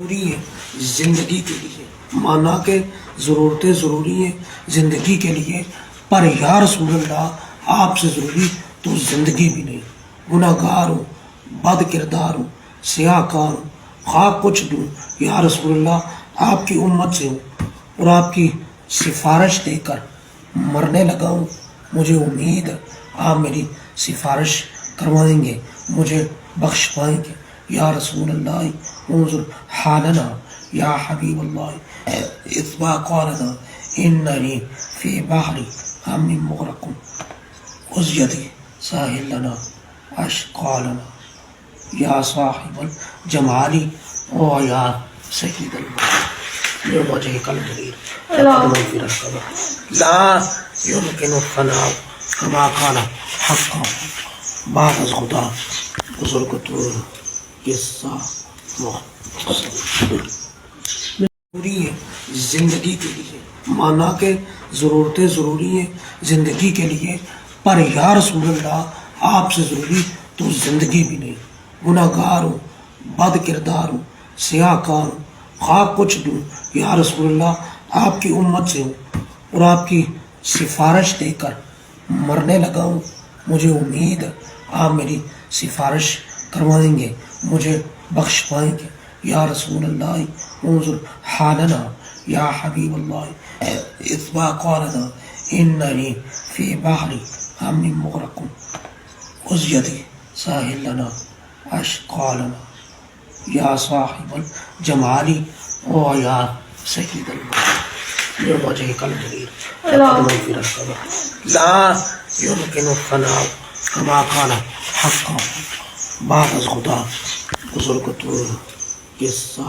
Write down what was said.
ضروری ہے زندگی کے لیے، مانا کہ ضرورتیں ضروری ہیں زندگی کے لیے، پر یا رسول اللہ آپ سے ضروری تو زندگی بھی نہیں۔ گناہ گار ہوں، بد کردار ہوں، سیاہ کار ہوں، خواہ کچھ دوں یا رسول اللہ آپ کی امت سے ہوں اور آپ کی سفارش دے کر مرنے لگا ہوں۔ مجھے امید ہے آپ میری سفارش کروائیں گے، مجھے بخش پائیں گے۔ یا رسول اللہ انظر حالنا یا حبیب اللہ اذا قالنا اننی فی بحر غم مغرق خذ یدی ساحل لنا اشقا لنا یا صاحب الجمال او یا سید المال وجهك الجليل تقدم في ركبه لا يمكن الثناء كما قال حقا بعد از خدا بزرگ تو قصہ ضروری ہے زندگی کے لیے، مانا کہ ضرورتیں ضروری ہیں زندگی کے لیے، پر یا رسول اللہ آپ سے ضروری تو زندگی بھی نہیں۔ گناہ گار ہوں، بد کردار ہوں، سیاہ کار ہوں، خواہ کچھ دوں یا رسول اللہ آپ کی امت سے ہوں اور آپ کی سفارش دے کر مرنے لگا ہوں۔ مجھے امید ہے آپ میری سفارش کروائیں گے، مجھے بخش پائیں گے۔ یا رسول اللہ انظر حالنا یا حبیب اللہ اذا قالنا اننی فی بحر غم مغرق خذ یدی ساحل لنا اشقا لنا یا صاحب الجمال او یا سید المال وجهك الجليل تقدم في ركبه لا يمكن الثناء كما قال حقا بعد از خدا بزرگ تو قصہ